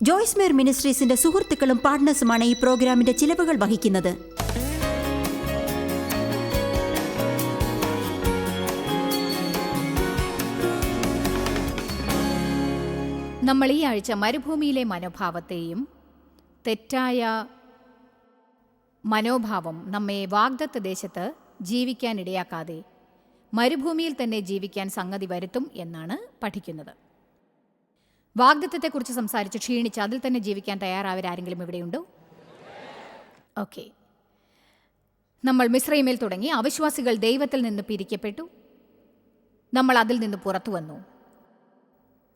ജോയ്സ് മേർ മിനിസ്ട്രീസിന്റെ സുഹൃത്തുക്കളും പാർട്ട്നേഴ്സുമാണ് ഈ പ്രോഗ്രാമിന്റെ ചിലവുകൾ വഹിക്കുന്നത്. നമ്മൾ ഈ ആഴ്ച മരുഭൂമിയിലെ മനോഭാവത്തെയും തെറ്റായ മനോഭാവം നമ്മെ വാഗ്ദത്ത ദേശത്ത് ജീവിക്കാൻ ഇടയാക്കാതെ മരുഭൂമിയിൽ തന്നെ ജീവിക്കാൻ സംഗതി വരുത്തും എന്നാണ് പഠിക്കുന്നത്. വാഗ്ദത്തത്തെക്കുറിച്ച് സംസാരിച്ച് ക്ഷീണിച്ച് അതിൽ തന്നെ ജീവിക്കാൻ തയ്യാറായവരാരെങ്കിലും ഇവിടെയുണ്ടോ? ഓക്കെ. നമ്മൾ മിസ്രൈമിൽ തുടങ്ങി. അവിശ്വാസികൾ ദൈവത്തിൽ നിന്ന് പിരിക്കപ്പെട്ടു. നമ്മൾ അതിൽ നിന്ന് പുറത്തു വന്നു.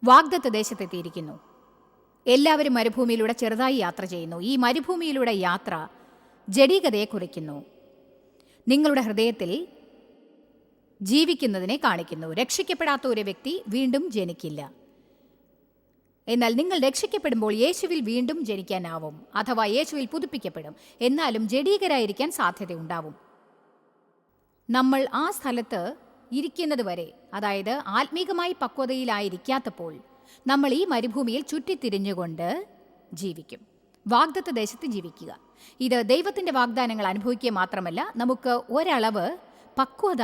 വാഗ്ദത്ത ദേശത്തെത്തിയിരിക്കുന്നു. എല്ലാവരും മരുഭൂമിയിലൂടെ ചെറുതായി യാത്ര ചെയ്യുന്നു. ഈ മരുഭൂമിയിലൂടെ യാത്ര ജഡീകതയെ കുറിക്കുന്നു. നിങ്ങളുടെ ഹൃദയത്തിൽ ജീവിക്കുന്നതിനെ കാണിക്കുന്നു. രക്ഷിക്കപ്പെടാത്ത ഒരു വ്യക്തി വീണ്ടും ജനിക്കില്ല. എന്നാൽ നിങ്ങൾ രക്ഷിക്കപ്പെടുമ്പോൾ യേശുവിൽ വീണ്ടും ജനിക്കാനാവും, അഥവാ യേശുവിൽ പുതുപ്പിക്കപ്പെടും. എന്നാലും ജഡീകരായിരിക്കാൻ സാധ്യതയുണ്ടാവും. നമ്മൾ ആ സ്ഥലത്ത് ഇരിക്കുന്നത് വരെ, അതായത് ആത്മീകമായി പക്വതയിലായിരിക്കാത്തപ്പോൾ നമ്മൾ ഈ മരുഭൂമിയിൽ ചുറ്റിത്തിരിഞ്ഞുകൊണ്ട് ജീവിക്കും. വാഗ്ദത്ത ദേശത്ത് ജീവിക്കുക. ഇത് ദൈവത്തിൻ്റെ വാഗ്ദാനങ്ങൾ അനുഭവിക്കുക മാത്രമല്ല, നമുക്ക് ഒരളവ് പക്വത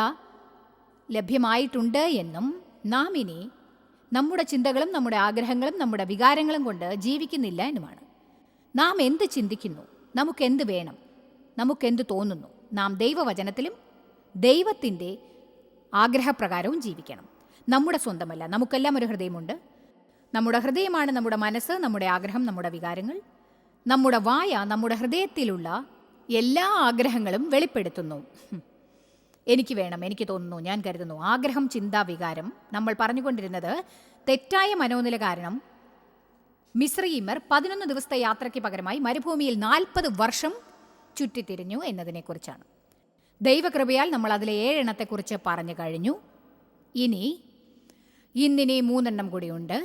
ലഭ്യമായിട്ടുണ്ട് എന്നും നാം ഇനി നമ്മുടെ ചിന്തകളും നമ്മുടെ ആഗ്രഹങ്ങളും നമ്മുടെ വികാരങ്ങളും കൊണ്ട് ജീവിക്കുന്നില്ല എന്നുമാണ്. നാം എന്ത് ചിന്തിക്കുന്നു, നമുക്കെന്ത് വേണം, നമുക്കെന്ത് തോന്നുന്നു, നാം ദൈവവചനത്തിലും ദൈവത്തിൻ്റെ ആഗ്രഹപ്രകാരവും ജീവിക്കണം. നമ്മുടെ സ്വന്തമല്ല. നമുക്കെല്ലാം ഒരു ഹൃദയമുണ്ട്. നമ്മുടെ ഹൃദയമാണ് നമ്മുടെ മനസ്സ്, നമ്മുടെ ആഗ്രഹം, നമ്മുടെ വികാരങ്ങൾ. നമ്മുടെ വായ നമ്മുടെ ഹൃദയത്തിലുള്ള എല്ലാ ആഗ്രഹങ്ങളും വെളിപ്പെടുത്തുന്നു. എനിക്ക് വേണം, എനിക്ക് തോന്നുന്നു, ഞാൻ കരുതുന്നു. ആഗ്രഹം, ചിന്ത, വികാരം. നമ്മൾ പറഞ്ഞുകൊണ്ടിരുന്നത് തെറ്റായ മനോനില കാരണം മിസ്രയീമർ 11 ദിവസത്തെ യാത്രയ്ക്ക് പകരമായി മരുഭൂമിയിൽ 40 വർഷം ചുറ്റിത്തിരിഞ്ഞു എന്നതിനെക്കുറിച്ചാണ്. ദൈവകൃപയാൽ നമ്മൾ അതിലെ 7 എണ്ണത്തെക്കുറിച്ച് പറഞ്ഞു കഴിഞ്ഞു. ഇന്നിനി 3 എണ്ണം കൂടിയുണ്ട്.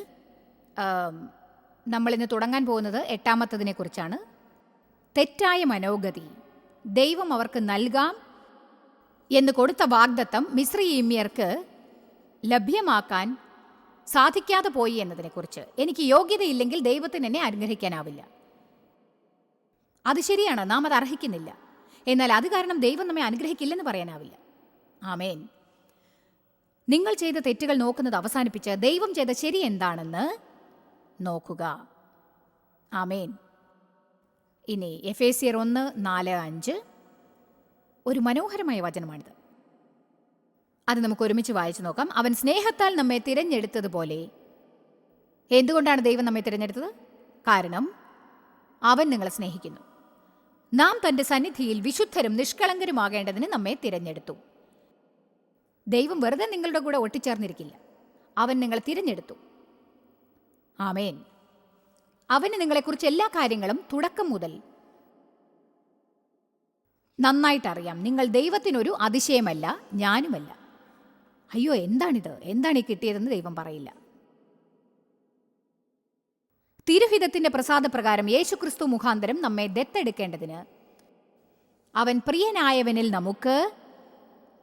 നമ്മളിന്ന് തുടങ്ങാൻ പോകുന്നത് 8ാമത്തതിനെ കുറിച്ചാണ്. തെറ്റായ മനോഗതി. ദൈവം അവർക്ക് നൽകാം എന്ന് കൊടുത്ത വാഗ്ദത്തം മിസ്രയീമ്യർക്ക് ലഭ്യമാക്കാൻ സാധിക്കാതെ പോയി എന്നതിനെക്കുറിച്ച്. എനിക്ക് യോഗ്യതയില്ലെങ്കിൽ ദൈവത്തിന് എന്നെ അനുഗ്രഹിക്കാനാവില്ല. അത് ശരിയാണ്, നാം അത് അർഹിക്കുന്നില്ല. എന്നാൽ അത് കാരണം ദൈവം നമ്മെ അനുഗ്രഹിക്കില്ലെന്ന് പറയാനാവില്ല. ആമേൻ. നിങ്ങൾ ചെയ്ത തെറ്റുകൾ നോക്കുന്നത് അവസാനിപ്പിച്ച് ദൈവം ചെയ്ത ശരി എന്താണെന്ന് നോക്കുക. ആമേൻ. ഇനി എഫേസ്യർ 1:4-5 ഒരു മനോഹരമായ വചനമാണിത്. അത് നമുക്ക് ഒരുമിച്ച് വായിച്ചു നോക്കാം. അവൻ സ്നേഹത്താൽ നമ്മെ തിരഞ്ഞെടുത്തതുപോലെ. എന്തുകൊണ്ടാണ് ദൈവം നമ്മെ തിരഞ്ഞെടുത്തത്? കാരണം അവൻ നിങ്ങളെ സ്നേഹിക്കുന്നു. നാം തൻ്റെ സന്നിധിയിൽ വിശുദ്ധരും നിഷ്കളങ്കരുമാകേണ്ടതിന് നമ്മെ തിരഞ്ഞെടുത്തു. ദൈവം വെറുതെ നിങ്ങളുടെ കൂടെ ഒട്ടിച്ചേർന്നിരിക്കില്ല. അവൻ നിങ്ങളെ തിരഞ്ഞെടുത്തു. ആമേൻ. അവന് നിങ്ങളെക്കുറിച്ച് എല്ലാ കാര്യങ്ങളും തുടക്കം മുതൽ നന്നായിട്ടറിയാം. നിങ്ങൾ ദൈവത്തിനൊരു അതിശയമല്ല, ഞാനുമല്ല. അയ്യോ, എന്താണിത്, എന്താണ് ഈ കിട്ടിയതെന്ന് ദൈവം പറയില്ല. തിരുഹിതത്തിന്റെ പ്രസാദപ്രകാരം യേശുക്രിസ്തു മുഖാന്തരം നമ്മെ ദത്തെടുക്കേണ്ടതിന് അവൻ പ്രിയനായവനിൽ നമുക്ക്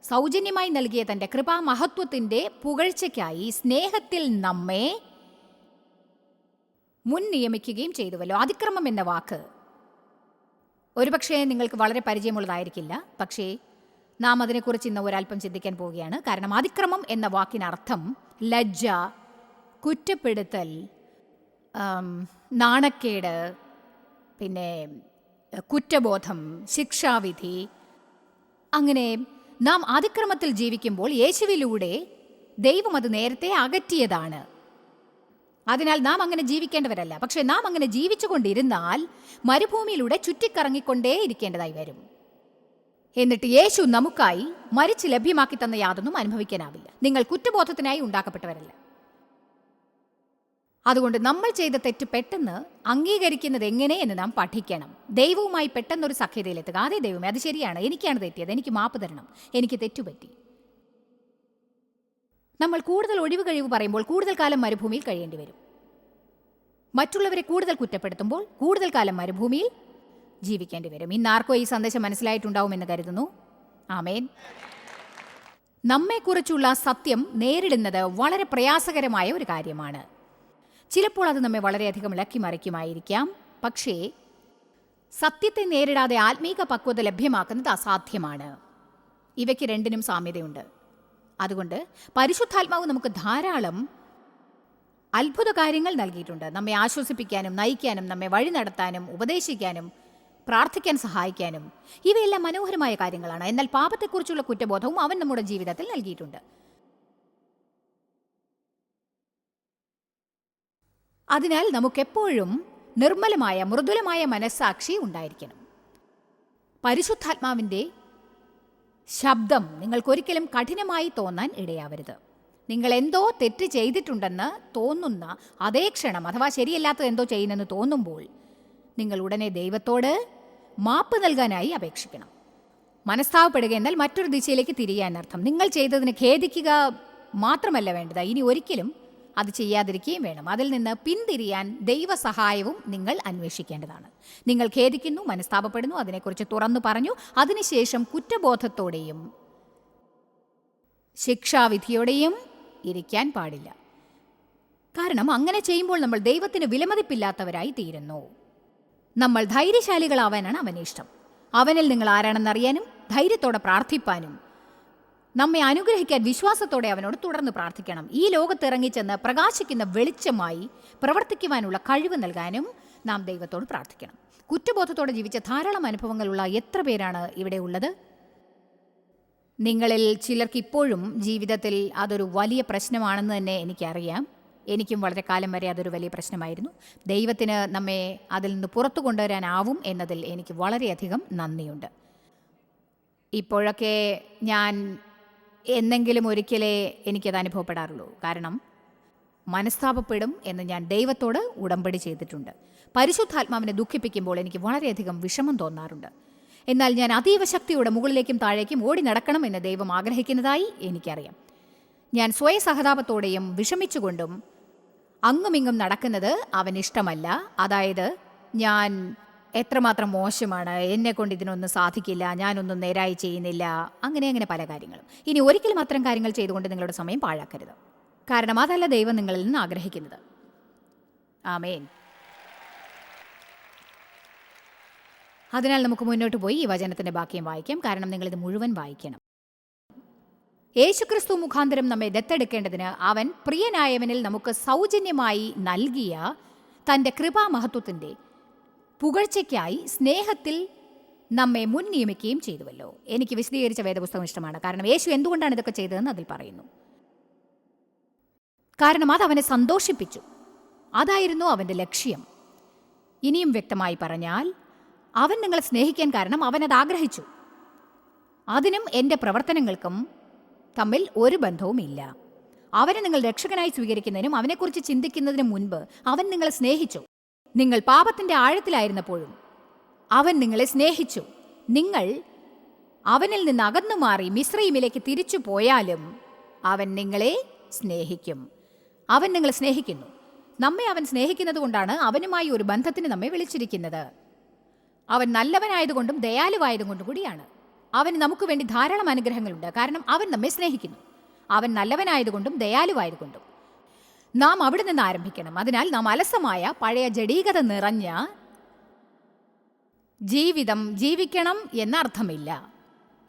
സൗജന്യമായി നൽകിയ തൻ്റെ കൃപാമഹത്വത്തിൻ്റെ പുകഴ്ചയ്ക്കായി സ്നേഹത്തിൽ നമ്മെ മുൻ നിയമിക്കുകയും ചെയ്തുവല്ലോ. അതിക്രമം എന്ന വാക്ക് ഒരുപക്ഷേ നിങ്ങൾക്ക് വളരെ പരിചയമുള്ളതായിരിക്കില്ല. പക്ഷേ നാം അതിനെക്കുറിച്ച് ഇന്ന് ഒരല്പം ചിന്തിക്കാൻ പോവുകയാണ്. കാരണം അതിക്രമം എന്ന വാക്കിനർത്ഥം ലജ്ജ, കുറ്റപ്പെടുത്തൽ, നാണക്കേട്, പിന്നെ കുറ്റബോധം, ശിക്ഷാവിധി. അങ്ങനെ നാം അതിക്രമത്തിൽ ജീവിക്കുമ്പോൾ യേശുവിലൂടെ ദൈവം അത് നേരത്തെ അകറ്റിയതാണ്. അതിനാൽ നാം അങ്ങനെ ജീവിക്കേണ്ടവരല്ല. പക്ഷെ നാം അങ്ങനെ ജീവിച്ചുകൊണ്ടിരുന്നാൽ മരുഭൂമിയിലൂടെ ചുറ്റിക്കറങ്ങിക്കൊണ്ടേ ഇരിക്കേണ്ടതായി വരും. എന്നിട്ട് യേശു നമുക്കായി മരിച്ച് ലഭ്യമാക്കി തന്ന യാതൊന്നും അനുഭവിക്കാനാവില്ല. നിങ്ങൾ കുറ്റബോധത്തിനായി ഉണ്ടാക്കപ്പെട്ടവരല്ല. അതുകൊണ്ട് നമ്മൾ ചെയ്ത തെറ്റ് പെട്ടെന്ന് അംഗീകരിക്കുന്നത് എങ്ങനെയെന്ന് നാം പഠിക്കണം. ദൈവവുമായി പെട്ടെന്നൊരു സഖ്യതയിലെത്തുക. അതേ ദൈവമേ, അത് ശരിയാണ്, എനിക്കാണ് തെറ്റിയത്, എനിക്ക് മാപ്പ് തരണം, എനിക്ക് തെറ്റുപറ്റി. നമ്മൾ കൂടുതൽ ഒഴിവ് കഴിവ് പറയുമ്പോൾ കൂടുതൽ കാലം മരുഭൂമിയിൽ കഴിയേണ്ടി വരും. മറ്റുള്ളവരെ കൂടുതൽ കുറ്റപ്പെടുത്തുമ്പോൾ കൂടുതൽ കാലം മരുഭൂമിയിൽ ജീവിക്കേണ്ടി വരും. ഇന്ന് ആർക്കോ ഈ സന്ദേശം മനസ്സിലായിട്ടുണ്ടാവുമെന്ന് കരുതുന്നു. ആമേൻ. നമ്മെക്കുറിച്ചുള്ള സത്യം നേരിടുന്നത് വളരെ പ്രയാസകരമായ ഒരു കാര്യമാണ്. ചിലപ്പോൾ അത് നമ്മെ വളരെയധികം ഇളക്കി മറിക്കുമായിരിക്കാം. പക്ഷേ സത്യത്തെ നേരിടാതെ ആത്മീക പക്വത ലഭ്യമാക്കുന്നത് അസാധ്യമാണ്. ഇവയ്ക്ക് രണ്ടിനും സാമ്യതയുണ്ട്. അതുകൊണ്ട് പരിശുദ്ധാത്മാവ് നമുക്ക് ധാരാളം അത്ഭുത കാര്യങ്ങൾ നൽകിയിട്ടുണ്ട്. നമ്മെ ആശ്വസിപ്പിക്കാനും നയിക്കാനും നമ്മെ വഴി നടത്താനും ഉപദേശിക്കാനും പ്രാർത്ഥിക്കാൻ സഹായിക്കാനും. ഇവയെല്ലാം മനോഹരമായ കാര്യങ്ങളാണ്. എന്നാൽ പാപത്തെക്കുറിച്ചുള്ള കുറ്റബോധവും അവൻ നമ്മുടെ ജീവിതത്തിൽ നൽകിയിട്ടുണ്ട്. അതിനാൽ നമുക്കെപ്പോഴും നിർമ്മലമായ മൃദുലമായ മനസ്സാക്ഷി ഉണ്ടായിരിക്കണം. പരിശുദ്ധാത്മാവിൻ്റെ ശബ്ദം നിങ്ങൾക്കൊരിക്കലും കഠിനമായി തോന്നാൻ ഇടയാവരുത്. നിങ്ങൾ എന്തോ തെറ്റ് ചെയ്തിട്ടുണ്ടെന്ന് തോന്നുന്ന അതേ ക്ഷണം, അഥവാ ശരിയല്ലാത്തത് എന്തോ ചെയ്യുന്നെന്ന് തോന്നുമ്പോൾ നിങ്ങൾ ഉടനെ ദൈവത്തോട് മാപ്പ് നൽകാനായി അപേക്ഷിക്കണം. മനസ്താവപ്പെടുക എന്നാൽ മറ്റൊരു ദിശയിലേക്ക് തിരിയാൻ അർത്ഥം. നിങ്ങൾ ചെയ്തതിന് ഖേദിക്കുക മാത്രമല്ല വേണ്ടത്, ഇനി ഒരിക്കലും അത് ചെയ്യാതിരിക്കുകയും വേണം. അതിൽ നിന്ന് പിന്തിരിയാൻ ദൈവസഹായവും നിങ്ങൾ അന്വേഷിക്കേണ്ടതാണ്. നിങ്ങൾ ഖേദിക്കുന്നു, മനസ്താപപ്പെടുന്നു, അതിനെക്കുറിച്ച് തുറന്നു പറഞ്ഞു, അതിനുശേഷം കുറ്റബോധത്തോടെയും ശിക്ഷാവിധിയോടെയും ഇരിക്കാൻ പാടില്ല. കാരണം അങ്ങനെ ചെയ്യുമ്പോൾ നമ്മൾ ദൈവത്തിന് വിലമതിപ്പില്ലാത്തവരായി തീരുന്നു. നമ്മൾ ധൈര്യശാലികളാവാനാണ് അവന് ഇഷ്ടം. അവനിൽ നിങ്ങൾ ആരാണെന്നറിയാനും ധൈര്യത്തോടെ പ്രാർത്ഥിപ്പാനും നമ്മെ അനുഗ്രഹിക്കാൻ വിശ്വാസത്തോടെ അവനോട് തുടർന്ന് പ്രാർത്ഥിക്കണം. ഈ ലോകത്തിറങ്ങിച്ചെന്ന് പ്രകാശിക്കുന്ന വെളിച്ചമായി പ്രവർത്തിക്കുവാനുള്ള കഴിവ് നൽകാനും നാം ദൈവത്തോട് പ്രാർത്ഥിക്കണം. കുറ്റബോധത്തോടെ ജീവിച്ച ധാരാളം അനുഭവങ്ങളുള്ള എത്ര പേരാണ് ഇവിടെ ഉള്ളത്? നിങ്ങളിൽ ചിലർക്ക് ഇപ്പോഴും ജീവിതത്തിൽ അതൊരു വലിയ പ്രശ്നമാണെന്ന് തന്നെ എനിക്കറിയാം. എനിക്കും വളരെ കാലം വരെ അതൊരു വലിയ പ്രശ്നമായിരുന്നു. ദൈവത്തിന് നമ്മെ അതിൽ നിന്ന് പുറത്തു കൊണ്ടുവരാനാവും എന്നതിൽ എനിക്ക് വളരെയധികം നന്ദിയുണ്ട്. ഇപ്പോഴൊക്കെ ഞാൻ എന്നെങ്കിലും ഒരിക്കലേ എനിക്കത് അനുഭവപ്പെടാറുള്ളൂ. കാരണം മനസ്താപപ്പെടും എന്ന് ഞാൻ ദൈവത്തോട് ഉടമ്പടി ചെയ്തിട്ടുണ്ട്. പരിശുദ്ധാത്മാവിനെ ദുഃഖിപ്പിക്കുമ്പോൾ എനിക്ക് വളരെയധികം വിഷമം തോന്നാറുണ്ട്. എന്നാൽ ഞാൻ അതീവ ശക്തിയോടെ മുകളിലേക്കും താഴേക്കും ഓടി നടക്കണം എന്ന് ദൈവം ആഗ്രഹിക്കുന്നതായി എനിക്കറിയാം. ഞാൻ സ്വയസഹതാപത്തോടെയും വിഷമിച്ചുകൊണ്ടും അങ്ങുമിങ്ങും നടക്കുന്നത് അവനിഷ്ടമല്ല. അതായത് ഞാൻ എത്രമാത്രം മോശമാണ്, എന്നെക്കൊണ്ട് ഇതിനൊന്നും സാധിക്കില്ല, ഞാനൊന്നും നേരായി ചെയ്യുന്നില്ല, അങ്ങനെ പല കാര്യങ്ങളും. ഇനി ഒരിക്കലും അത്തരം കാര്യങ്ങൾ ചെയ്തുകൊണ്ട് നിങ്ങളുടെ സമയം പാഴാക്കരുത്. കാരണം അതല്ല ദൈവം നിങ്ങളിൽ നിന്ന് ആഗ്രഹിക്കുന്നത്. ആമേൻ. അതിനാൽ നമുക്ക് മുന്നോട്ട് പോയി ഈ വചനത്തിൻ്റെ ബാക്കിയും വായിക്കാം. കാരണം നിങ്ങളിത് മുഴുവൻ വായിക്കണം. യേശുക്രിസ്തു മുഖാന്തരം നമ്മെ ദത്തെടുക്കേണ്ടതിന് അവൻ പ്രിയനായവനിൽ നമുക്ക് സൗജന്യമായി നൽകിയ തൻ്റെ കൃപാമഹത്വത്തിൻ്റെ പുകഴ്ചയ്ക്കായി സ്നേഹത്തിൽ നമ്മെ മുൻ നിയമിക്കുകയും ചെയ്തുവല്ലോ. എനിക്ക് വിശദീകരിച്ച വേദപുസ്തകം ഇഷ്ടമാണ്. കാരണം യേശു എന്തുകൊണ്ടാണ് ഇതൊക്കെ ചെയ്തതെന്ന് അതിൽ പറയുന്നു. കാരണം അത് അവനെ സന്തോഷിപ്പിച്ചു. അതായിരുന്നു അവൻ്റെ ലക്ഷ്യം. ഇനിയും വ്യക്തമായി പറഞ്ഞാൽ അവൻ നിങ്ങളെ സ്നേഹിക്കാൻ കാരണം അവനത് ആഗ്രഹിച്ചു. അതിനും എൻ്റെ പ്രവർത്തനങ്ങൾക്കും തമ്മിൽ ഒരു ബന്ധവുമില്ല. അവനെ നിങ്ങൾ രക്ഷകനായി സ്വീകരിക്കുന്നതിനും അവനെക്കുറിച്ച് ചിന്തിക്കുന്നതിനും മുൻപ് അവൻ നിങ്ങളെ സ്നേഹിച്ചു. നിങ്ങൾ പാപത്തിൻ്റെ ആഴത്തിലായിരുന്നപ്പോഴും അവൻ നിങ്ങളെ സ്നേഹിച്ചു. നിങ്ങൾ അവനിൽ നിന്ന് അകന്നു മാറി മിസ്രയീമിലേക്ക് തിരിച്ചു പോയാലും അവൻ നിങ്ങളെ സ്നേഹിക്കും. അവൻ നിങ്ങളെ സ്നേഹിക്കുന്നു. നമ്മെ അവൻ സ്നേഹിക്കുന്നത് കൊണ്ടാണ് അവനുമായി ഒരു ബന്ധത്തിന് നമ്മെ വിളിച്ചിരിക്കുന്നത്. അവൻ നല്ലവനായതുകൊണ്ടും ദയാലുവായതുകൊണ്ടും കൂടിയാണ്. അവന് നമുക്ക് വേണ്ടി ധാരാളം അനുഗ്രഹങ്ങളുണ്ട്. കാരണം അവൻ നമ്മെ സ്നേഹിക്കുന്നു. അവൻ നല്ലവനായതുകൊണ്ടും ദയാലുവായതുകൊണ്ടും. നാം അവിടെ നിന്ന് ആരംഭിക്കണം. അതിനാൽ നാം അലസമായ പഴയ ജഡീകത നിറഞ്ഞ ജീവിതം ജീവിക്കണം എന്നർത്ഥമില്ല.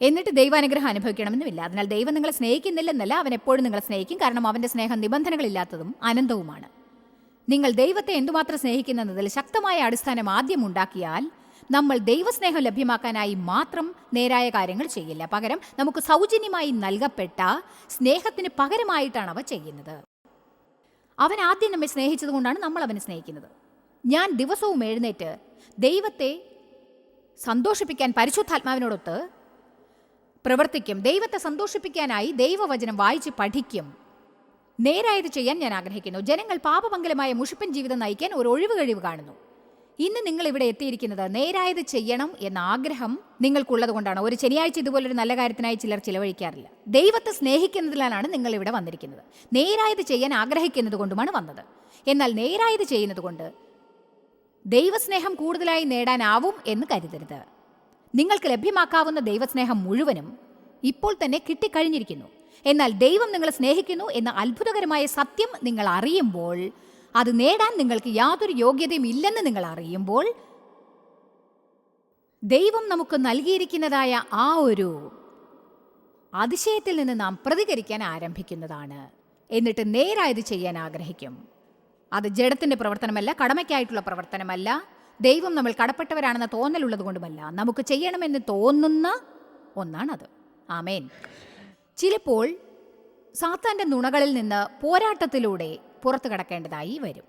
എന്നിട്ട് ദൈവാനുഗ്രഹം അനുഭവിക്കണമെന്നുമില്ല. അതിനാൽ ദൈവം നിങ്ങളെ സ്നേഹിക്കുന്നില്ലെന്നല്ല, അവൻ എപ്പോഴും നിങ്ങളെ സ്നേഹിക്കും. കാരണം അവൻ്റെ സ്നേഹം നിബന്ധനകളില്ലാത്തതും അനന്തവുമാണ്. നിങ്ങൾ ദൈവത്തെ എന്തുമാത്രം സ്നേഹിക്കുന്നതിൽ ശക്തമായ അടിസ്ഥാനം ആദ്യം ഉണ്ടാക്കിയാൽ നമ്മൾ ദൈവസ്നേഹം ലഭ്യമാക്കാനായി മാത്രം നേരായ കാര്യങ്ങൾ ചെയ്യില്ല. പകരം നമുക്ക് സൗജന്യമായി നൽകപ്പെട്ട സ്നേഹത്തിന് പകരമായിട്ടാണ് അവ ചെയ്യുന്നത്. അവൻ ആദ്യം നമ്മെ സ്നേഹിച്ചതുകൊണ്ടാണ് നമ്മൾ അവനെ സ്നേഹിക്കുന്നത്. ഞാൻ ദിവസവും എഴുന്നേറ്റ് ദൈവത്തെ സന്തോഷിപ്പിക്കാൻ പരിശുദ്ധാത്മാവിനോടൊത്ത് പ്രവർത്തിക്കും. ദൈവത്തെ സന്തോഷിപ്പിക്കാനായി ദൈവവചനം വായിച്ച് പഠിക്കും. നേരായത് ചെയ്യാൻ ഞാൻ ആഗ്രഹിക്കുന്നു. ജനങ്ങൾ പാപമംഗലമായ മുഷിപ്പൻ ജീവിതം നയിക്കാൻ ഒരു ഒഴിവ് കഴിവ് കാണുന്നു. ഇന്ന് നിങ്ങൾ ഇവിടെ എത്തിയിരിക്കുന്നത് നേരായത് ചെയ്യണം എന്ന ആഗ്രഹം നിങ്ങൾക്കുള്ളത് കൊണ്ടാണ്. ഒരു ശനിയാഴ്ച ഇതുപോലൊരു നല്ല കാര്യത്തിനായി ചിലർ ചിലവഴിക്കാറില്ല. ദൈവത്തെ സ്നേഹിക്കുന്നതിലാണ് നിങ്ങൾ ഇവിടെ വന്നിരിക്കുന്നത്. നേരായത് ചെയ്യാൻ ആഗ്രഹിക്കുന്നത് കൊണ്ടുമാണ് വന്നത്. എന്നാൽ നേരായത് ചെയ്യുന്നത് കൊണ്ട് ദൈവസ്നേഹം കൂടുതലായി നേടാനാവും എന്ന് കരുതരുത്. നിങ്ങൾക്ക് ലഭ്യമാക്കാവുന്ന ദൈവസ്നേഹം മുഴുവനും ഇപ്പോൾ തന്നെ കിട്ടിക്കഴിഞ്ഞിരിക്കുന്നു. എന്നാൽ ദൈവം നിങ്ങളെ സ്നേഹിക്കുന്നു എന്ന അത്ഭുതകരമായ സത്യം നിങ്ങൾ അറിയുമ്പോൾ അത് നേടാൻ നിങ്ങൾക്ക് യാതൊരു യോഗ്യതയും ഇല്ലെന്ന് നിങ്ങൾ അറിയുമ്പോൾ ദൈവം നമുക്ക് നൽകിയിരിക്കുന്നതായ ആ ഒരു അതിശയത്തിൽ നിന്ന് നാം പ്രതികരിക്കാൻ ആരംഭിക്കുന്നതാണ്. എന്നിട്ട് നേരായത് ചെയ്യാൻ ആഗ്രഹിക്കും. അത് ജഡത്തിന്റെ പ്രവർത്തനമല്ല, കടമയ്ക്കായിട്ടുള്ള പ്രവർത്തനമല്ല, ദൈവം നമ്മൾ കടപ്പെട്ടവരാണെന്ന തോന്നലുള്ളത് കൊണ്ടുമല്ല, നമുക്ക് ചെയ്യണമെന്ന് തോന്നുന്ന ഒന്നാണത്. ആമേൻ. ചിലപ്പോൾ സാത്താന്റെ നുണകളിൽ നിന്ന് പോരാട്ടത്തിലൂടെ പുറത്തു കടക്കേണ്ടതായി വരും.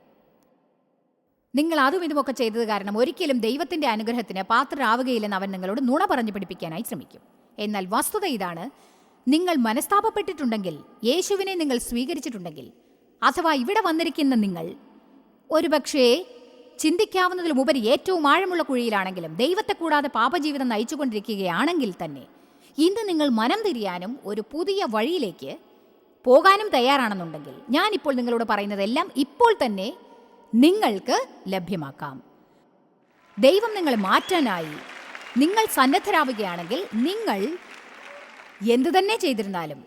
നിങ്ങൾ അതും ഇതുമൊക്കെ ചെയ്തത് കാരണം ഒരിക്കലും ദൈവത്തിന്റെ അനുഗ്രഹത്തിന് പാത്രരാവുകയില്ലെന്ന് അവൻ നിങ്ങളോട് നുണ പറഞ്ഞു പഠിപ്പിക്കാനായി ശ്രമിക്കും. എന്നാൽ വസ്തുത ഇതാണ്, നിങ്ങൾ മനസ്താപപ്പെട്ടിട്ടുണ്ടെങ്കിൽ, യേശുവിനെ നിങ്ങൾ സ്വീകരിച്ചിട്ടുണ്ടെങ്കിൽ, അഥവാ ഇവിടെ വന്നിരിക്കുന്ന നിങ്ങൾ ഒരുപക്ഷേ ചിന്തിക്കാവുന്നതിലുമുപരി ഏറ്റവും ആഴമുള്ള കുഴിയിലാണെങ്കിലും ദൈവത്തെ കൂടാതെ പാപജീവിതം നയിച്ചുകൊണ്ടിരിക്കുകയാണെങ്കിൽ തന്നെ ഇന്ന് നിങ്ങൾ മനം തിരിയാനും ഒരു പുതിയ വഴിയിലേക്ക് പോകാനും തയ്യാറാണെന്നുണ്ടെങ്കിൽ ഞാനിപ്പോൾ നിങ്ങളോട് പറയുന്നതെല്ലാം ഇപ്പോൾ തന്നെ നിങ്ങൾക്ക് ലഭ്യമാക്കാം. ദൈവം നിങ്ങളെ മാറ്റാനായി നിങ്ങൾ സന്നദ്ധരാവുകയാണെങ്കിൽ നിങ്ങൾ എന്തു തന്നെ ചെയ്തിരുന്നാലും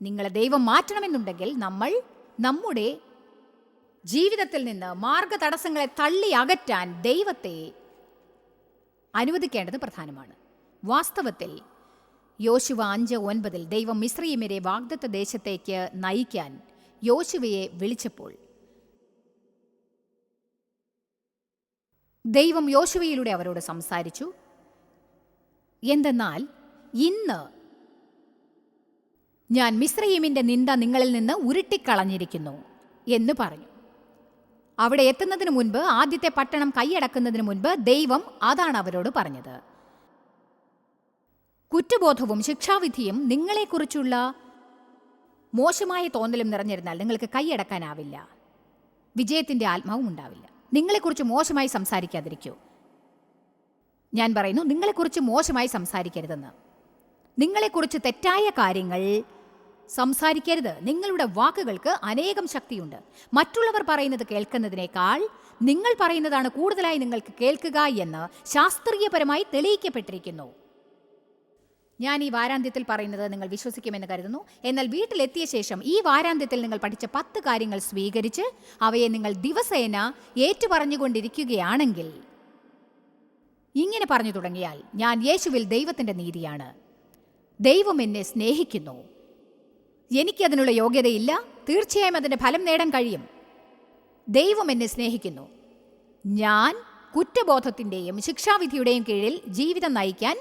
നിങ്ങളെ ദൈവം മാറ്റണമെന്നുണ്ടെങ്കിൽ നമ്മൾ നമ്മുടെ ജീവിതത്തിൽ നിന്ന് മാർഗ തടസ്സങ്ങളെ തള്ളി അകറ്റാൻ ദൈവത്തെ അനുവദിക്കേണ്ടത് പ്രധാനമാണ്. വാസ്തവത്തിൽ യോശുവ 5:9 ദൈവം മിസ്രയീമ്യരെ വാഗ്ദത്ത ദേശത്തേക്ക് നയിക്കാൻ യോശുവയെ വിളിച്ചപ്പോൾ ദൈവം യോശുവയിലൂടെ അവരോട് സംസാരിച്ചു. എന്തെന്നാൽ ഇന്ന് ഞാൻ മിസ്രയീമിന്റെ നിന്ദ നിങ്ങളിൽ നിന്ന് ഉരുട്ടിക്കളഞ്ഞിരിക്കുന്നു എന്ന് പറഞ്ഞു. അവിടെ എത്തുന്നതിന് മുൻപ്, ആദ്യത്തെ പട്ടണം കൈയടക്കുന്നതിന് മുൻപ് ദൈവം അതാണ് അവരോട് പറഞ്ഞത്. കുറ്റബോധവും ശിക്ഷാവിധിയും നിങ്ങളെക്കുറിച്ചുള്ള മോശമായ തോന്നലും നിറഞ്ഞിരുന്നാൽ നിങ്ങൾക്ക് കൈയടക്കാനാവില്ല, വിജയത്തിന്റെ ആത്മാവും ഉണ്ടാവില്ല. നിങ്ങളെക്കുറിച്ച് മോശമായി സംസാരിക്കാതിരിക്കൂ. ഞാൻ പറയുന്നു, നിങ്ങളെക്കുറിച്ച് മോശമായി സംസാരിക്കരുതെന്ന്. നിങ്ങളെക്കുറിച്ച് തെറ്റായ കാര്യങ്ങൾ സംസാരിക്കരുത്. നിങ്ങളുടെ വാക്കുകൾക്ക് അനേകം ശക്തിയുണ്ട്. മറ്റുള്ളവർ പറയുന്നത് കേൾക്കുന്നതിനേക്കാൾ നിങ്ങൾ പറയുന്നതാണ് കൂടുതലായി നിങ്ങൾക്ക് കേൾക്കുക എന്ന് ശാസ്ത്രീയപരമായി തെളിയിക്കപ്പെട്ടിരിക്കുന്നു. ഞാൻ ഈ വാരാന്ത്യത്തിൽ പറയുന്നത് നിങ്ങൾ വിശ്വസിക്കുമെന്ന് കരുതുന്നു. എന്നാൽ വീട്ടിലെത്തിയ ശേഷം ഈ വാരാന്ത്യത്തിൽ നിങ്ങൾ പഠിച്ച 10 കാര്യങ്ങൾ സ്വീകരിച്ച് അവയെ നിങ്ങൾ ദിവസേന ഏറ്റുപറഞ്ഞുകൊണ്ടിരിക്കുകയാണെങ്കിൽ, ഇങ്ങനെ പറഞ്ഞു തുടങ്ങിയാൽ, ഞാൻ യേശുവിൽ ദൈവത്തിന്റെ നീതിയാണ്, ദൈവം എന്നെ സ്നേഹിക്കുന്നു, എനിക്കതിനുള്ള യോഗ്യതയില്ല, തീർച്ചയായും അതിൻ്റെ ഫലം നേടാൻ കഴിയും, ദൈവം എന്നെ സ്നേഹിക്കുന്നു, ഞാൻ കുറ്റബോധത്തിൻ്റെയും ശിക്ഷാവിധിയുടെയും കീഴിൽ ജീവിതം നയിക്കാൻ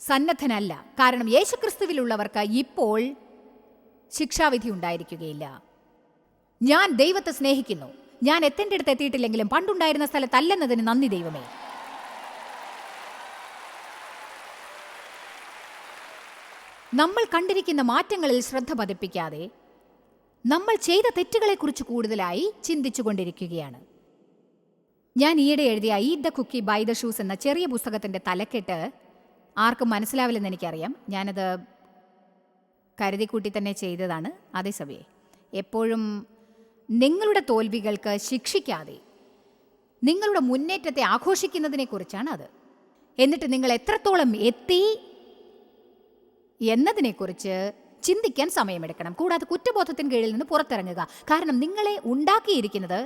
സന്നദ്ധനല്ല. കാരണം യേശുക്രിസ്തുവിലുള്ളവർക്ക് ഇപ്പോൾ ശിക്ഷാവിധി ഉണ്ടായിരിക്കുകയില്ല. ഞാൻ ദൈവത്തെ സ്നേഹിക്കുന്നു. ഞാൻ എത്തേണ്ടടുത്ത് എത്തിയിട്ടില്ലെങ്കിലും പണ്ടുണ്ടായിരുന്ന സ്ഥലത്തല്ലെന്നതിന് നന്ദി ദൈവമേ. നമ്മൾ കണ്ടിരിക്കുന്ന മാറ്റങ്ങളിൽ ശ്രദ്ധ പതിപ്പിക്കാതെ നമ്മൾ ചെയ്ത തെറ്റുകളെക്കുറിച്ച് കൂടുതലായി ചിന്തിച്ചുകൊണ്ടിരിക്കുകയാണ്. ഞാൻ ഈയിടെ എഴുതിയ eat the cookie buy the shoes എന്ന ചെറിയ പുസ്തകത്തിൻ്റെ തലക്കെട്ട് ആർക്കും മനസ്സിലാവില്ലെന്ന് എനിക്കറിയാം. ഞാനത് കരുതിക്കൂട്ടി തന്നെ ചെയ്തതാണ്. അതേസമയം എപ്പോഴും നിങ്ങളുടെ തോൽവികൾക്ക് ശിക്ഷിക്കാതെ നിങ്ങളുടെ മുന്നേറ്റത്തെ ആഘോഷിക്കുന്നതിനെക്കുറിച്ചാണ് അത്. എന്നിട്ട് നിങ്ങൾ എത്രത്തോളം എത്തി എന്നതിനെക്കുറിച്ച് ചിന്തിക്കാൻ സമയമെടുക്കണം. കൂടാതെ കുറ്റബോധത്തിന് കീഴിൽ നിന്ന് പുറത്തിറങ്ങുക. കാരണം നിങ്ങളെ ഉണ്ടാക്കിയിരിക്കുന്നത്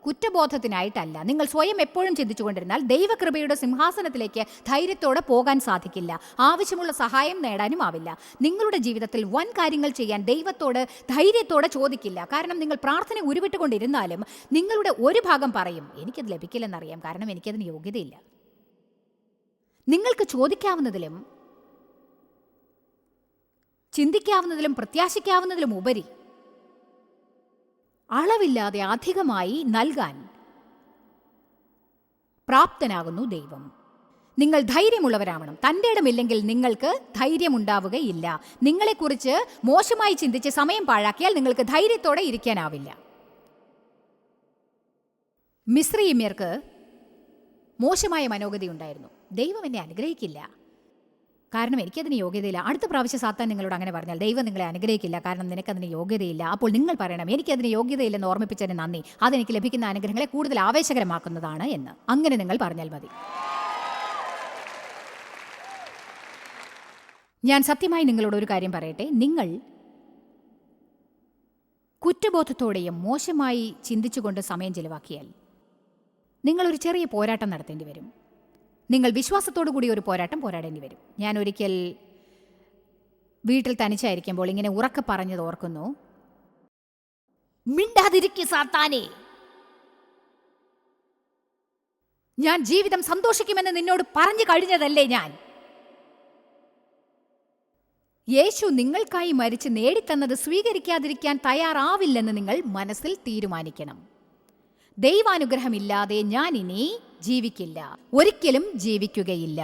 കുറ്റബോധത്തിനായിട്ടല്ല. നിങ്ങൾ സ്വയം എപ്പോഴും ചിന്തിച്ചുകൊണ്ടിരുന്നാൽ ദൈവകൃപയുടെ സിംഹാസനത്തിലേക്ക് ധൈര്യത്തോടെ പോകാൻ സാധിക്കില്ല. ആവശ്യമുള്ള സഹായം നേടാനും ആവില്ല. നിങ്ങളുടെ ജീവിതത്തിൽ വൻ കാര്യങ്ങൾ ചെയ്യാൻ ദൈവത്തോട് ധൈര്യത്തോടെ ചോദിക്കില്ല. കാരണം നിങ്ങൾ പ്രാർത്ഥന ഉരുവിട്ടുകൊണ്ടിരുന്നാലും നിങ്ങളുടെ ഒരു ഭാഗം പറയും, എനിക്കത് ലഭിക്കില്ലെന്നറിയാം, കാരണം എനിക്കതിന് യോഗ്യതയില്ല. നിങ്ങൾക്ക് ചോദിക്കാവുന്നതിലും ചിന്തിക്കാവുന്നതിലും പ്രത്യാശിക്കാവുന്നതിലും ഉപരി അളവില്ലാതെ അധികമായി നൽകാൻ പ്രാപ്തനാകുന്നു ദൈവം. നിങ്ങൾ ധൈര്യമുള്ളവരാവണം. തൻ്റെ ഇടമില്ലെങ്കിൽ നിങ്ങൾക്ക് ധൈര്യമുണ്ടാവുകയില്ല. നിങ്ങളെക്കുറിച്ച് മോശമായി ചിന്തിച്ച് സമയം പാഴാക്കിയാൽ നിങ്ങൾക്ക് ധൈര്യത്തോടെ ഇരിക്കാനാവില്ല. മിസ്രയീമ്യർക്ക് മോശമായ മനോഗതിയുണ്ടായിരുന്നു. ദൈവം എന്നെ അനുഗ്രഹിക്കില്ല, കാരണം എനിക്കതിന് യോഗ്യതയില്ല. അടുത്ത പ്രാവശ്യം സാത്താൻ നിങ്ങളോട് അങ്ങനെ പറഞ്ഞാൽ ദൈവം നിങ്ങളെ അനുഗ്രഹിക്കില്ല, കാരണം നിനക്കതിന് യോഗ്യതയില്ല. അപ്പോൾ നിങ്ങൾ പറയണം, എനിക്കതിന് യോഗ്യതയില്ലെന്ന് ഓർമ്മിപ്പിച്ചതിന് നന്ദി, അതെനിക്ക് ലഭിക്കുന്ന അനുഗ്രഹങ്ങളെ കൂടുതൽ ആവേശകരമാക്കുന്നതാണ് എന്ന്. അങ്ങനെ നിങ്ങൾ പറഞ്ഞാൽ മതി. ഞാൻ സത്യമായി നിങ്ങളോട് ഒരു കാര്യം പറയട്ടെ. നിങ്ങൾ കുറ്റബോധത്തോടെയും മോശമായി ചിന്തിച്ചുകൊണ്ട് സമയം ചെലവാക്കിയാൽ നിങ്ങളൊരു ചെറിയ പോരാട്ടം നടത്തേണ്ടി വരും. നിങ്ങൾ വിശ്വാസത്തോടു കൂടി ഒരു പോരാട്ടം പോരാടേണ്ടി വരും. ഞാൻ ഒരിക്കൽ വീട്ടിൽ തനിച്ചായിരിക്കുമ്പോൾ ഇങ്ങനെ ഉറക്കെ പറഞ്ഞത് ഓർക്കുന്നു, മിണ്ടാതിരിക്കുക സാത്താനേ, ഞാൻ ജീവിതം സന്തോഷിക്കുമെന്ന് നിന്നോട് പറഞ്ഞു കഴിഞ്ഞതല്ലേ ഞാൻ. യേശു നിങ്ങൾക്കായി മരിച്ച് നേടിത്തന്നത് സ്വീകരിക്കാതിരിക്കാൻ തയ്യാറാവില്ലെന്ന് നിങ്ങൾ മനസ്സിൽ തീരുമാനിക്കണം. ദൈവാനുഗ്രഹമില്ലാതെ ഞാൻ ഇനി ജീവിക്കില്ല, ഒരിക്കലും ജീവിക്കുകയില്ല.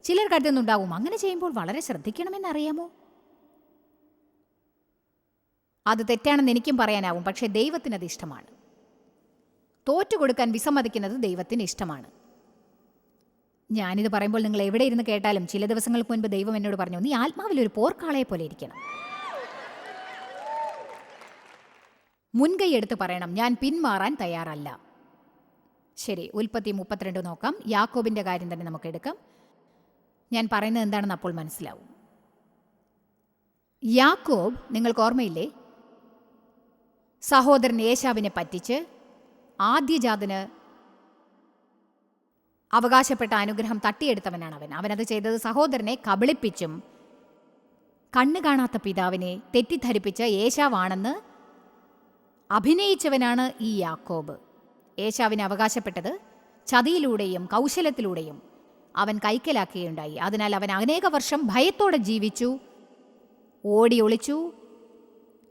ചിലർ കരുതുന്നുണ്ടാവും, അങ്ങനെ ചെയ്യുമ്പോൾ വളരെ ശ്രദ്ധിക്കണമെന്നറിയാമോ? അത് തെറ്റാണെന്ന് എനിക്കും പറയാനാവും. പക്ഷേ ദൈവത്തിനത് ഇഷ്ടമാണ്. തോറ്റുകൊടുക്കാൻ വിസമ്മതിക്കുന്നത് ദൈവത്തിന് ഇഷ്ടമാണ്. ഞാനിത് പറയുമ്പോൾ നിങ്ങൾ എവിടെ ഇരുന്ന് കേട്ടാലും, ചില ദിവസങ്ങൾക്ക് മുൻപ് ദൈവം എന്നോട് പറഞ്ഞു, നീ ആത്മാവിൽ ഒരു പോർക്കാളയെ പോലെ ഇരിക്കണം. മുൻകൈ എടുത്ത് പറയണം, ഞാൻ പിന്മാറാൻ തയ്യാറല്ല. ശരി, ഉൽപ്പത്തി 32 നോക്കാം. യാക്കോബിന്റെ കാര്യം തന്നെ നമുക്ക് എടുക്കാം. ഞാൻ പറയുന്നത് എന്താണെന്ന് അപ്പോൾ മനസ്സിലാവും. യാക്കോബ്, നിങ്ങൾക്ക് ഓർമ്മയില്ലേ, സഹോദരൻ ഏശാവിനെ പറ്റിച്ച് ആദ്യജാതന് അവകാശപ്പെട്ട അനുഗ്രഹം തട്ടിയെടുത്തവനാണ് അവൻ. അവനത് ചെയ്തത് സഹോദരനെ കബളിപ്പിച്ചും കണ്ണു കാണാത്ത പിതാവിനെ തെറ്റിദ്ധരിപ്പിച്ച് ഏശാവാണെന്ന് അഭിനയിച്ചവനാണ് ഈ യാക്കോബ്. ഏശാവിന് അവകാശപ്പെട്ടത് ചതിയിലൂടെയും കൗശലത്തിലൂടെയും അവൻ കൈക്കലാക്കുകയുണ്ടായി. അതിനാൽ അവൻ അനേക വർഷം ഭയത്തോടെ ജീവിച്ചു, ഓടി ഒളിച്ചു.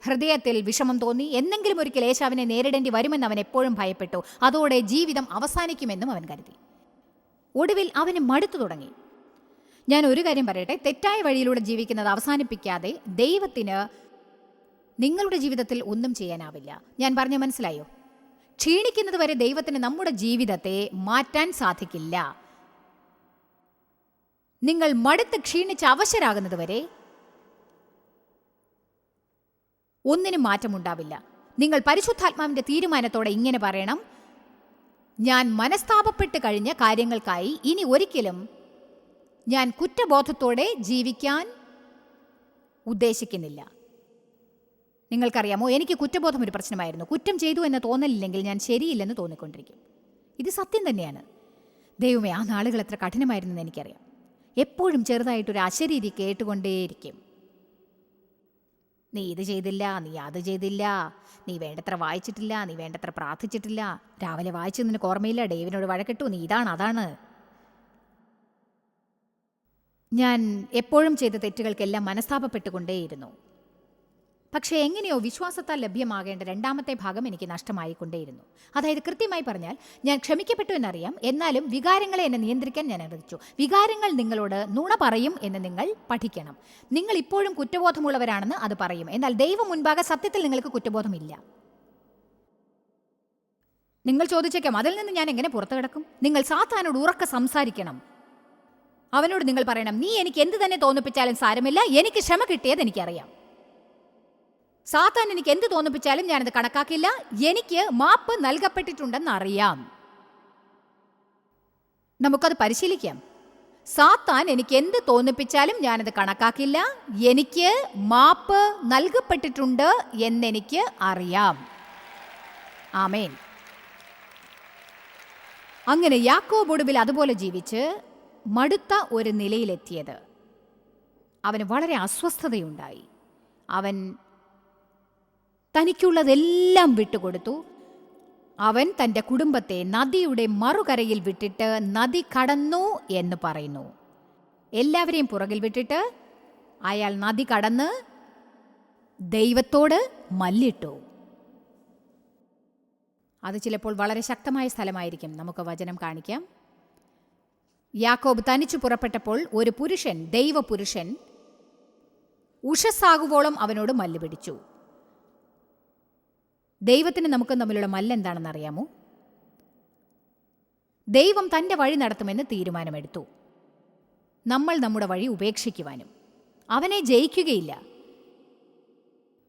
ഹൃദയത്തിൽ വിഷമം തോന്നി. എന്നെങ്കിലും ഒരിക്കൽ ഏശാവിനെ നേരിടേണ്ടി വരുമെന്ന് അവൻ എപ്പോഴും ഭയപ്പെട്ടു. അതോടെ ജീവിതം അവസാനിക്കുമെന്നും അവൻ കരുതി. ഒടുവിൽ അവന് മടുത്തു തുടങ്ങി. ഞാൻ ഒരു കാര്യം പറയട്ടെ, തെറ്റായ വഴിയിലൂടെ ജീവിക്കുന്നത് അവസാനിപ്പിക്കാതെ ദൈവത്തിന് നിങ്ങളുടെ ജീവിതത്തിൽ ഒന്നും ചെയ്യാനാവില്ല. ഞാൻ പറഞ്ഞ മനസ്സിലായോ? ക്ഷീണിക്കുന്നത് വരെ ദൈവത്തിന് നമ്മുടെ ജീവിതത്തെ മാറ്റാൻ സാധിക്കില്ല. നിങ്ങൾ മടുത്ത് ക്ഷീണിച്ച് അവശരാകുന്നത് വരെ ഒന്നിനും മാറ്റമുണ്ടാവില്ല. നിങ്ങൾ പരിശുദ്ധാത്മാവിന്റെ തീരുമാനത്തോടെ ഇങ്ങനെ പറയണം, ഞാൻ മനസ്താപപ്പെട്ട് കഴിഞ്ഞ കാര്യങ്ങൾക്കായി ഇനി ഒരിക്കലും ഞാൻ കുറ്റബോധത്തോടെ ജീവിക്കാൻ ഉദ്ദേശിക്കുന്നില്ല. നിങ്ങൾക്കറിയാമോ, എനിക്ക് കുറ്റബോധം ഒരു പ്രശ്നമായിരുന്നു. കുറ്റം ചെയ്തു എന്ന് തോന്നലില്ലെങ്കിൽ ഞാൻ ശരിയില്ലെന്ന് തോന്നിക്കൊണ്ടിരിക്കും. ഇത് സത്യം തന്നെയാണ്. ദൈവമേ, ആ നാളുകൾ എത്ര കഠിനമായിരുന്നെന്ന് എനിക്കറിയാം. എപ്പോഴും ചെറുതായിട്ടൊരു അശരീരി കേട്ടുകൊണ്ടേയിരിക്കും. നീ ഇത് ചെയ്തില്ല, നീ അത് ചെയ്തില്ല, നീ വേണ്ടത്ര വായിച്ചിട്ടില്ല, നീ വേണ്ടത്ര പ്രാർത്ഥിച്ചിട്ടില്ല, രാവിലെ വായിച്ചത് നിനക്ക് ഓർമ്മയില്ല, ഡേവിനോട് വഴക്കിട്ടു, നീ ഇതാണ് അതാണ്. ഞാൻ എപ്പോഴും ചെയ്ത തെറ്റുകൾക്കെല്ലാം മനസ്താപപ്പെട്ടുകൊണ്ടേയിരുന്നു. പക്ഷേ എങ്ങനെയോ വിശ്വാസത്താൽ ലഭ്യമാകേണ്ട രണ്ടാമത്തെ ഭാഗം എനിക്ക് നഷ്ടമായിക്കൊണ്ടേയിരുന്നു. അതായത് കൃത്യമായി പറഞ്ഞാൽ ഞാൻ ക്ഷമിക്കപ്പെട്ടു എന്നറിയാം, എന്നാലും വികാരങ്ങളെ എന്നെ നിയന്ത്രിക്കാൻ ഞാൻ അനുവദിച്ചു. വികാരങ്ങൾ നിങ്ങളോട് നുണ പറയും എന്ന് നിങ്ങൾ പഠിക്കണം. നിങ്ങൾ ഇപ്പോഴും കുറ്റബോധമുള്ളവരാണെന്ന് അത് പറയും, എന്നാൽ ദൈവം മുൻപാകെ സത്യത്തിൽ നിങ്ങൾക്ക് കുറ്റബോധമില്ല. നിങ്ങൾ ചോദിച്ചേക്കാം, അതിൽ നിന്ന് ഞാൻ എങ്ങനെ പുറത്തു കിടക്കും? നിങ്ങൾ സാത്താനോട് ഉറക്കെ സംസാരിക്കണം. അവനോട് നിങ്ങൾ പറയണം, നീ എനിക്ക് എന്ത് തന്നെ തോന്നിപ്പിച്ചാലും സാരമില്ല, എനിക്ക് ക്ഷമ കിട്ടിയത് എനിക്കറിയാം. സാത്താൻ എനിക്ക് എന്ത് തോന്നിപ്പിച്ചാലും ഞാനത് കണക്കാക്കില്ല, എനിക്ക് മാപ്പ് നൽകപ്പെട്ടിട്ടുണ്ടെന്ന് അറിയാം. നമുക്കത് പരിശീലിക്കാം. സാത്താൻ എനിക്ക് എന്ത് തോന്നിപ്പിച്ചാലും ഞാനത് കണക്കാക്കില്ല, എനിക്ക് മാപ്പ് നൽകപ്പെട്ടിട്ടുണ്ട് എന്നെനിക്ക് അറിയാം. ആമേൻ. അങ്ങനെ യാക്കോബ് ഒടുവിൽ അതുപോലെ ജീവിച്ച് മടുത്ത ഒരു നിലയിലെത്തിയത്. അവന് വളരെ അസ്വസ്ഥതയുണ്ടായി. അവൻ തനിക്കുള്ളതെല്ലാം വിട്ടുകൊടുത്തു. അവൻ തൻ്റെ കുടുംബത്തെ നദിയുടെ മറുകരയിൽ വിട്ടിട്ട് നദി കടന്നു എന്ന് പറയുന്നു. എല്ലാവരെയും പുറകിൽ വിട്ടിട്ട് അയാൾ നദി കടന്ന് ദൈവത്തോട് മല്ലിട്ടു. അത് ചിലപ്പോൾ വളരെ ശക്തമായ സ്ഥലമായിരിക്കും. നമുക്ക് വചനം കാണിക്കാം. യാക്കോബ് തനിച്ചു പുറപ്പെട്ടപ്പോൾ ഒരു പുരുഷൻ, ദൈവപുരുഷൻ, ഉഷസ്സാകുവോളം അവനോട് മല്ല് പിടിച്ചു. ദൈവത്തിന് നമുക്ക് തമ്മിലുള്ള മല്ലെന്താണെന്ന് അറിയാമോ? ദൈവം തൻ്റെ വഴി നടത്തുമെന്ന് തീരുമാനമെടുത്തു. നമ്മൾ നമ്മുടെ വഴി ഉപേക്ഷിക്കുവാനും അവനെ ജയിക്കുകയില്ല.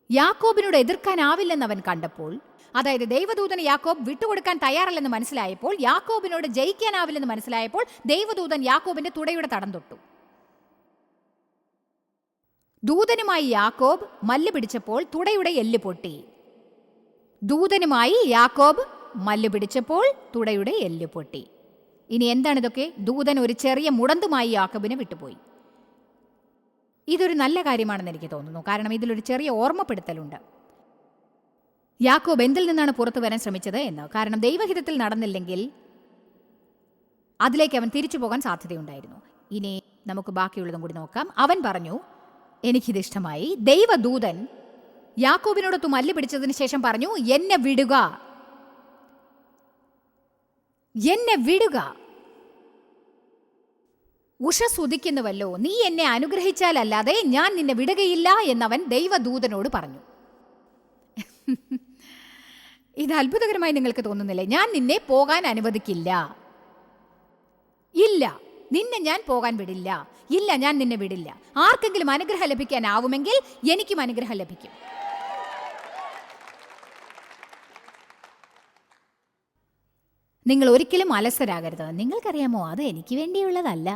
യാക്കോബിനോട് എതിർക്കാനാവില്ലെന്ന് അവൻ കണ്ടപ്പോൾ, അതായത് ദൈവദൂതന് യാക്കോബ് വിട്ടുകൊടുക്കാൻ തയ്യാറല്ലെന്ന് മനസ്സിലായപ്പോൾ, യാക്കോബിനോട് ജയിക്കാനാവില്ലെന്ന് മനസ്സിലായപ്പോൾ ദൈവദൂതൻ യാക്കോബിന്റെ തുടയുടെ തടം തൊട്ടു. ദൂതനുമായി യാക്കോബ് മല്ല് പിടിച്ചപ്പോൾ തുടയുടെ എല്ല് പൊട്ടി. ദൂതനുമായി യാക്കോബ് മല്ല് പിടിച്ചപ്പോൾ തുടയുടെ എല്ല് പൊട്ടി. ഇനി എന്താണിതൊക്കെ? ദൂതൻ ഒരു ചെറിയ മുടന്തുമായി യാക്കോബിനെ വിട്ടുപോയി. ഇതൊരു നല്ല കാര്യമാണെന്ന് എനിക്ക് തോന്നുന്നു. കാരണം ഇതിലൊരു ചെറിയ ഓർമ്മപ്പെടുത്തലുണ്ട്. യാക്കോബ് എന്തിൽ നിന്നാണ് പുറത്തു വരാൻ ശ്രമിച്ചത് എന്ന്. കാരണം ദൈവഹിതത്തിൽ നടന്നില്ലെങ്കിൽ അതിലേക്ക് അവൻ തിരിച്ചു പോകാൻ സാധ്യതയുണ്ടായിരുന്നു. ഇനി നമുക്ക് ബാക്കിയുള്ളതും കൂടി നോക്കാം. അവൻ പറഞ്ഞു, എനിക്കിതിഷ്ടമായി. ദൈവദൂതൻ യാക്കോബിനോടൊത്ത് മല്ല് പിടിച്ചതിന് ശേഷം പറഞ്ഞു, എന്നെ വിടുക, എന്നെ വിടുക. ഉഷസ്സുദിക്കുന്നുവല്ലോ, നീ എന്നെ അനുഗ്രഹിച്ചാലല്ലാതെ ഞാൻ നിന്നെ വിടുകയില്ല എന്നവൻ ദൈവദൂതനോട് പറഞ്ഞു. ഇത് അത്ഭുതകരമായി നിങ്ങൾക്ക് തോന്നുന്നില്ലേ? ഞാൻ നിന്നെ പോകാൻ അനുവദിക്കില്ല. ഇല്ല, നിന്നെ ഞാൻ പോകാൻ വിടില്ല. ഇല്ല, ഞാൻ നിന്നെ വിടില്ല. ആർക്കെങ്കിലും അനുഗ്രഹം ലഭിക്കാനാവുമെങ്കിൽ എനിക്കും അനുഗ്രഹം ലഭിക്കും. നിങ്ങൾ ഒരിക്കലും അലസരാകരുത്. നിങ്ങൾക്കറിയാമോ, അത് എനിക്ക് വേണ്ടിയുള്ളതല്ല.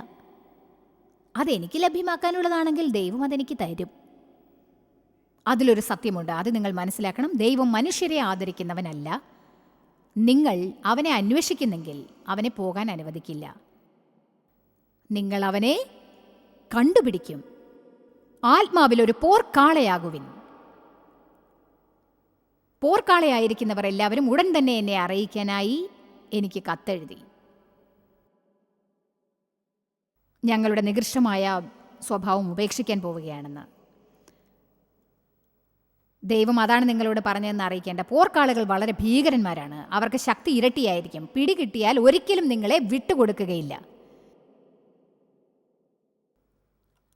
അതെനിക്ക് ലഭ്യമാക്കാനുള്ളതാണെങ്കിൽ ദൈവം അതെനിക്ക് തരും. അതിലൊരു സത്യമുണ്ട്, അത് നിങ്ങൾ മനസ്സിലാക്കണം. ദൈവം മനുഷ്യരെ ആദരിക്കുന്നവനല്ല. നിങ്ങൾ അവനെ അന്വേഷിക്കുന്നെങ്കിൽ അവനെ പോകാൻ അനുവദിക്കില്ല. നിങ്ങൾ അവനെ കണ്ടുപിടിക്കും. ആത്മാവിലൊരു പോർക്കാളയാകുവിൻ. പോർക്കാളയായിരിക്കുന്നവർ എല്ലാവരും ഉടൻ തന്നെ എന്നെ അറിയിക്കാനായി എനിക്ക് കത്തെഴുതി. ഞങ്ങളുടെ നികൃഷ്ടമായ സ്വഭാവം ഉപേക്ഷിക്കാൻ പോവുകയാണെന്ന്. ദൈവം അതാണ് നിങ്ങളോട് പറഞ്ഞതെന്ന് അറിയിക്കേണ്ട. പോർക്കാളുകൾ വളരെ ഭീകരന്മാരാണ്. അവർക്ക് ശക്തി ഇരട്ടിയായിരിക്കും. പിടികിട്ടിയാൽ ഒരിക്കലും നിങ്ങളെ വിട്ടുകൊടുക്കുകയില്ല.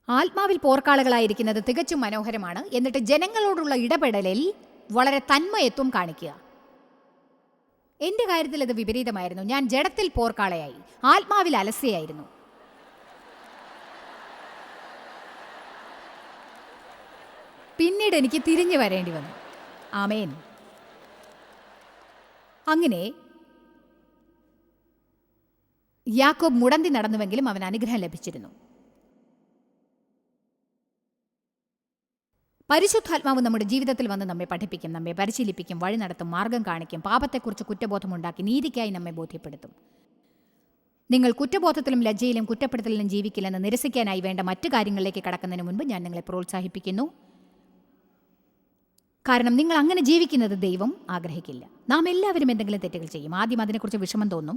ആത്മാവിൽ പോർക്കാളുകളായിരിക്കുന്നത് തികച്ചും മനോഹരമാണ്. എന്നിട്ട് ജനങ്ങളോടുള്ള ഇടപെടലിൽ വളരെ തന്മയത്വം കാണിക്കുക. എന്റെ കാര്യത്തിൽ അത് വിപരീതമായിരുന്നു. ഞാൻ ജഡത്തിൽ പോർക്കാളയായി, ആത്മാവിൽ അലസ്യയായിരുന്നു. പിന്നീട് എനിക്ക് തിരിഞ്ഞു വരേണ്ടി വന്നു. ആമേൻ. അങ്ങനെ യാക്കോബ് മുടന്തി നടന്നുവെങ്കിലും അവൻ അനുഗ്രഹം ലഭിച്ചിരുന്നു. പരിശുദ്ധാത്മാവ് നമ്മുടെ ജീവിതത്തിൽ വന്ന് നമ്മെ പഠിപ്പിക്കും, നമ്മെ പരിശീലിപ്പിക്കും, വഴി നടത്തും, മാർഗം കാണിക്കും, പാപത്തെക്കുറിച്ച് കുറ്റബോധമുണ്ടാക്കി നീതിക്കായി നമ്മെ ബോധ്യപ്പെടുത്തും. നിങ്ങൾ കുറ്റബോധത്തിലും ലജ്ജയിലും കുറ്റപ്പെടുത്തലിലും ജീവിക്കില്ലെന്ന് നിരസിക്കാനായി വേണ്ട മറ്റു കാര്യങ്ങളിലേക്ക് കടക്കുന്നതിന് മുൻപ് ഞാൻ നിങ്ങളെ പ്രോത്സാഹിപ്പിക്കുന്നു. കാരണം നിങ്ങൾ അങ്ങനെ ജീവിക്കുന്നത് ദൈവം ആഗ്രഹിക്കില്ല. നാം എല്ലാവരും എന്തെങ്കിലും തെറ്റുകൾ ചെയ്യും. ആദ്യം അതിനെക്കുറിച്ച് വിഷമം തോന്നും.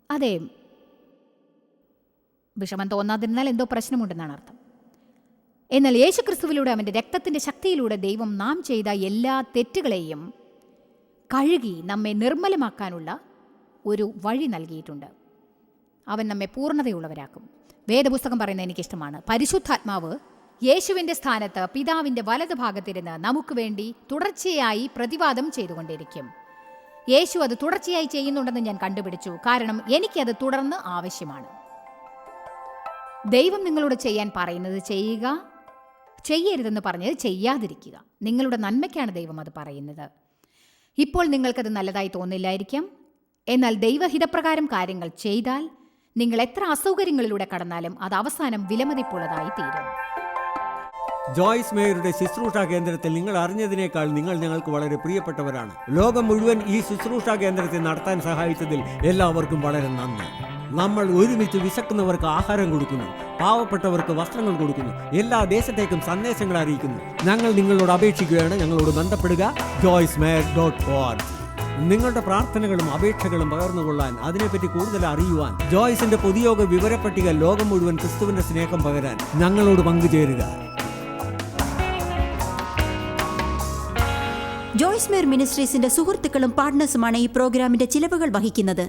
അതെ, വിഷമം തോന്നാതിരുന്നാൽ എന്തോ പ്രശ്നമുണ്ടെന്നാണ് അർത്ഥം. എന്നാൽ യേശുക്രിസ്തുവിലൂടെ അവൻ്റെ രക്തത്തിൻ്റെ ശക്തിയിലൂടെ ദൈവം നാം ചെയ്ത എല്ലാ തെറ്റുകളെയും കഴുകി നമ്മെ നിർമ്മലമാക്കാനുള്ള ഒരു വഴി നൽകിയിട്ടുണ്ട്. അവൻ നമ്മെ പൂർണ്ണതയുള്ളവരാക്കും. വേദപുസ്തകം പറയുന്നത് എനിക്കിഷ്ടമാണ്. പരിശുദ്ധാത്മാവ് യേശുവിൻ്റെ സ്ഥാനത്ത് പിതാവിൻ്റെ വലതു ഭാഗത്തിരുന്ന് നമുക്ക് വേണ്ടി തുടർച്ചയായി പ്രതിവാദം ചെയ്തുകൊണ്ടിരിക്കും. യേശു അത് തുടർച്ചയായി ചെയ്യുന്നുണ്ടെന്ന് ഞാൻ കണ്ടുപിടിച്ചു. കാരണം എനിക്കത് തുടർന്ന് ആവശ്യമാണ്. ദൈവം നിങ്ങളോട് ചെയ്യാൻ പറയുന്നത് ചെയ്യുക, ചെയ്യരുതെന്ന് പറഞ്ഞത് ചെയ്യാതിരിക്കുക. നിങ്ങളുടെ നന്മയ്ക്കാണ് ദൈവം അത് പറയുന്നത്. ഇപ്പോൾ നിങ്ങൾക്കത് നല്ലതായി തോന്നില്ലായിരിക്കാം. എന്നാൽ ദൈവഹിതപ്രകാരം കാര്യങ്ങൾ ചെയ്താൽ നിങ്ങൾ എത്ര അസൗകര്യങ്ങളിലൂടെ കടന്നാലും അത് അവസാനം വിലമതിപ്പുള്ളതായി തീരും. ജോയ്സ് മേയറുടെ ശുശ്രൂഷാ കേന്ദ്രത്തിൽ നിങ്ങൾ അറിഞ്ഞതിനേക്കാൾ നിങ്ങൾ ഞങ്ങൾക്ക് വളരെ പ്രിയപ്പെട്ടവരാണ്. ലോകം മുഴുവൻ ഈ ശുശ്രൂഷാ കേന്ദ്രത്തെ നടത്താൻ സഹായിച്ചതിൽ എല്ലാവർക്കും വളരെ നന്ദി. നമ്മൾ ഒരുമിച്ച് വിശക്കുന്നവർക്ക് ആഹാരം കൊടുക്കുന്നു, പാവപ്പെട്ടവർക്ക് വസ്ത്രങ്ങൾ കൊടുക്കുന്നു, എല്ലാ ദേശത്തേക്കും സന്ദേശങ്ങൾ അറിയിക്കുന്നു. ഞങ്ങൾ നിങ്ങളോട് അപേക്ഷിക്കുകയാണ്, ഞങ്ങളോട് ബന്ധപ്പെടുക. joycemeyer.org. നിങ്ങളുടെ പ്രാർത്ഥനകളും അപേക്ഷകളും പകർന്നുകൊള്ളാൻ, അതിനെപ്പറ്റി കൂടുതൽ അറിയുവാൻ, ജോയ്സിന്റെ പൊതുയോഗ വിവരപ്പട്ടിക ലോകം മുഴുവൻ ക്രിസ്തുവിന്റെ സ്നേഹം പകരാൻ ഞങ്ങളോട് പങ്കുചേരുക. ജോയ്സ് മേയർ മിനിസ്ട്രീസിന്റെ സുഹൃത്തുക്കളും പാർട്ട്നേഴ്സുമാണ് ഈ പ്രോഗ്രാമിന്റെ ചിലവുകൾ വഹിക്കുന്നത്.